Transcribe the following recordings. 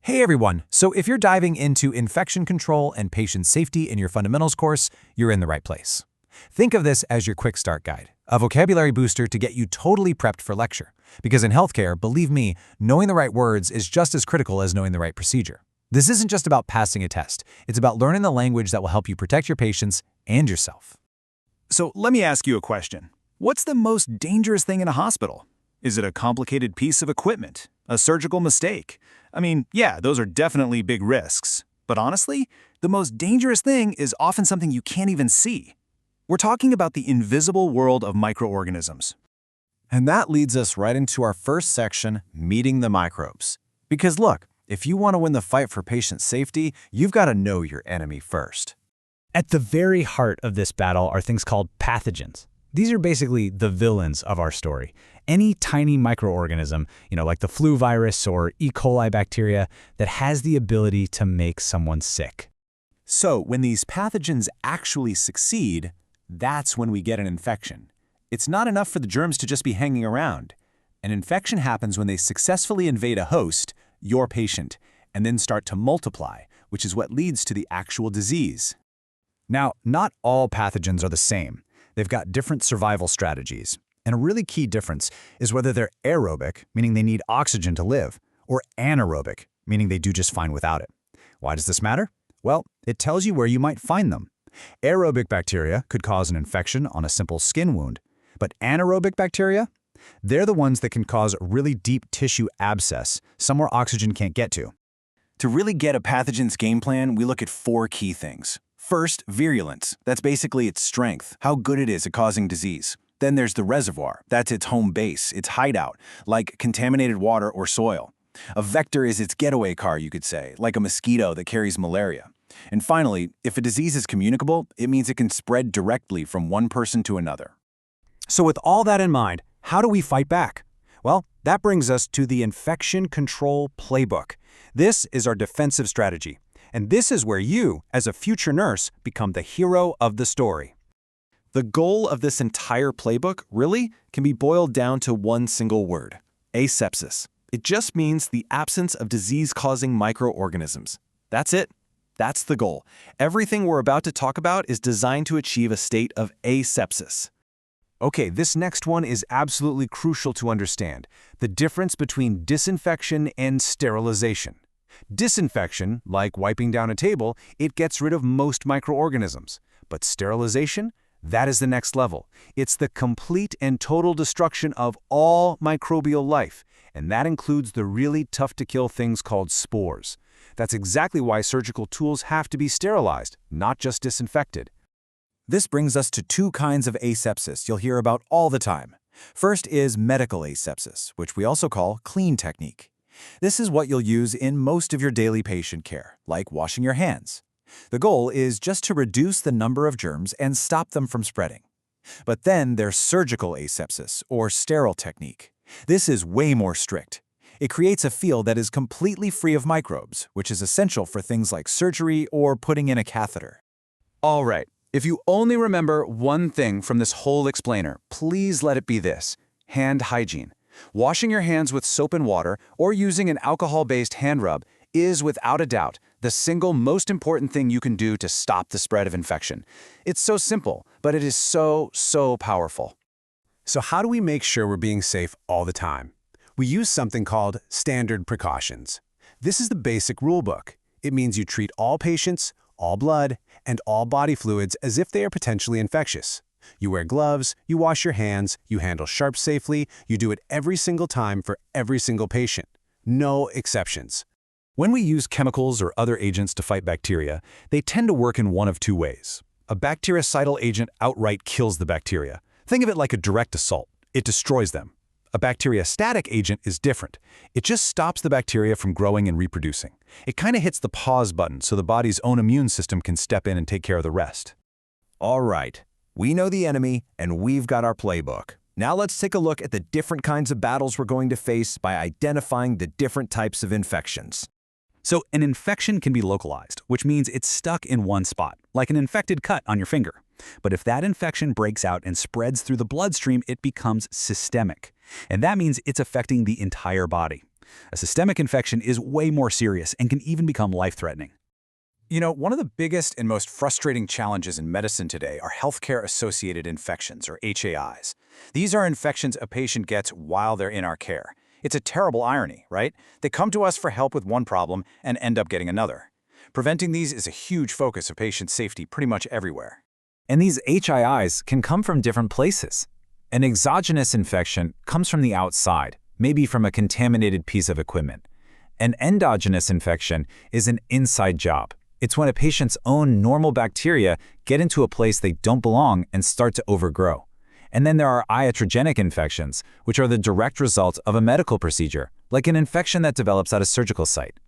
Hey everyone, so if you're diving into infection control and patient safety in your fundamentals course, you're in the right place. Think of this as your quick start guide, a vocabulary booster to get you totally prepped for lecture. Because in healthcare, believe me, knowing the right words is just as critical as knowing the right procedure. This isn't just about passing a test, it's about learning the language that will help you protect your patients and yourself. So let me ask you a question. What's the most dangerous thing in a hospital? Is it a complicated piece of equipment? A surgical mistake? I mean, yeah, those are definitely big risks. But honestly, the most dangerous thing is often something you can't even see. We're talking about the invisible world of microorganisms. And that leads us right into our first section, meeting the microbes. Because look, if you want to win the fight for patient safety, you've got to know your enemy first. At the very heart of this battle are things called pathogens. These are basically the villains of our story. Any tiny microorganism, like the flu virus or E. coli bacteria, that has the ability to make someone sick. So when these pathogens actually succeed, that's when we get an infection. It's not enough for the germs to just be hanging around. An infection happens when they successfully invade a host, your patient, and then start to multiply, which is what leads to the actual disease. Now, not all pathogens are the same. They've got different survival strategies. And a really key difference is whether they're aerobic, meaning they need oxygen to live, or anaerobic, meaning they do just fine without it. Why does this matter? Well, it tells you where you might find them. Aerobic bacteria could cause an infection on a simple skin wound, but anaerobic bacteria, they're the ones that can cause really deep tissue abscess, somewhere oxygen can't get to. To really get a pathogen's game plan, we look at 4 key things. First, virulence. That's basically its strength, how good it is at causing disease. Then there's the reservoir. That's its home base, its hideout, like contaminated water or soil. A vector is its getaway car, you could say, like a mosquito that carries malaria. And finally, if a disease is communicable, it means it can spread directly from one person to another. So with all that in mind, how do we fight back? Well, that brings us to the infection control playbook. This is our defensive strategy. And this is where you, as a future nurse, become the hero of the story. The goal of this entire playbook really can be boiled down to one single word: asepsis. It just means the absence of disease-causing microorganisms. That's it. That's the goal. Everything we're about to talk about is designed to achieve a state of asepsis. Okay, this next one is absolutely crucial to understand: the difference between disinfection and sterilization. Disinfection, like wiping down a table, it gets rid of most microorganisms. But sterilization? That is the next level. It's the complete and total destruction of all microbial life, and that includes the really tough-to-kill things called spores. That's exactly why surgical tools have to be sterilized, not just disinfected. This brings us to 2 kinds of asepsis you'll hear about all the time. First is medical asepsis, which we also call clean technique. This is what you'll use in most of your daily patient care, like washing your hands. The goal is just to reduce the number of germs and stop them from spreading. But then there's surgical asepsis, or sterile technique. This is way more strict. It creates a field that is completely free of microbes, which is essential for things like surgery or putting in a catheter. All right, if you only remember one thing from this whole explainer, please let it be this: hand hygiene. Washing your hands with soap and water or using an alcohol-based hand rub is, without a doubt, the single most important thing you can do to stop the spread of infection. It's so simple, but it is so powerful. So how do we make sure we're being safe all the time? We use something called standard precautions. This is the basic rule book. It means you treat all patients, all blood, and all body fluids as if they are potentially infectious. You wear gloves, you wash your hands, you handle sharps safely, you do it every single time for every single patient. No exceptions. When we use chemicals or other agents to fight bacteria, they tend to work in one of 2 ways. A bactericidal agent outright kills the bacteria. Think of it like a direct assault. It destroys them. A bacteriostatic agent is different. It just stops the bacteria from growing and reproducing. It kind of hits the pause button so the body's own immune system can step in and take care of the rest. All right, we know the enemy and we've got our playbook. Now let's take a look at the different kinds of battles we're going to face by identifying the different types of infections. So an infection can be localized, which means it's stuck in one spot, like an infected cut on your finger. But if that infection breaks out and spreads through the bloodstream, it becomes systemic. And that means it's affecting the entire body. A systemic infection is way more serious and can even become life-threatening. You know, one of the biggest and most frustrating challenges in medicine today are healthcare-associated infections, or HAIs. These are infections a patient gets while they're in our care. It's a terrible irony, right? They come to us for help with one problem and end up getting another. Preventing these is a huge focus of patient safety pretty much everywhere. And these HIIs can come from different places. An exogenous infection comes from the outside, maybe from a contaminated piece of equipment. An endogenous infection is an inside job. It's when a patient's own normal bacteria get into a place they don't belong and start to overgrow. And then there are iatrogenic infections, which are the direct result of a medical procedure, like an infection that develops at a surgical site.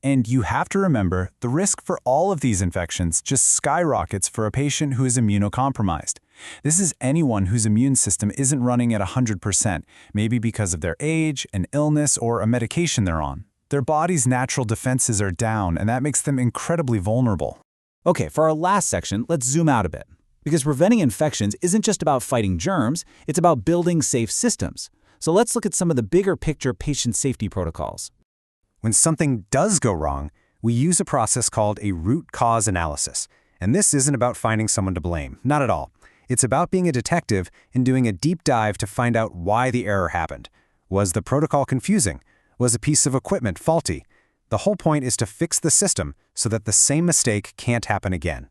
And you have to remember, the risk for all of these infections just skyrockets for a patient who is immunocompromised. This is anyone whose immune system isn't running at 100%, maybe because of their age, an illness, or a medication they're on. Their body's natural defenses are down, and that makes them incredibly vulnerable. Okay, for our last section, let's zoom out a bit. Because preventing infections isn't just about fighting germs, it's about building safe systems. So let's look at some of the bigger picture patient safety protocols. When something does go wrong, we use a process called a root cause analysis. And this isn't about finding someone to blame, not at all. It's about being a detective and doing a deep dive to find out why the error happened. Was the protocol confusing? Was a piece of equipment faulty? The whole point is to fix the system so that the same mistake can't happen again.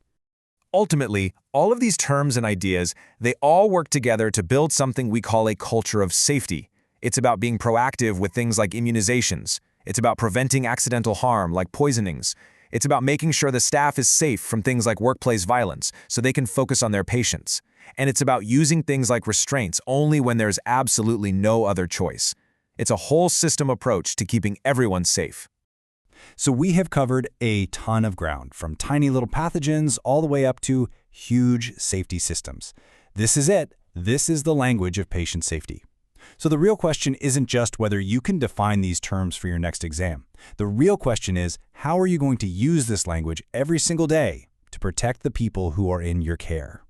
Ultimately, all of these terms and ideas, they all work together to build something we call a culture of safety. It's about being proactive with things like immunizations. It's about preventing accidental harm like poisonings. It's about making sure the staff is safe from things like workplace violence so they can focus on their patients. And it's about using things like restraints only when there's absolutely no other choice. It's a whole system approach to keeping everyone safe. So we have covered a ton of ground, from tiny little pathogens all the way up to huge safety systems. This is it. This is the language of patient safety. So the real question isn't just whether you can define these terms for your next exam. The real question is, how are you going to use this language every single day to protect the people who are in your care?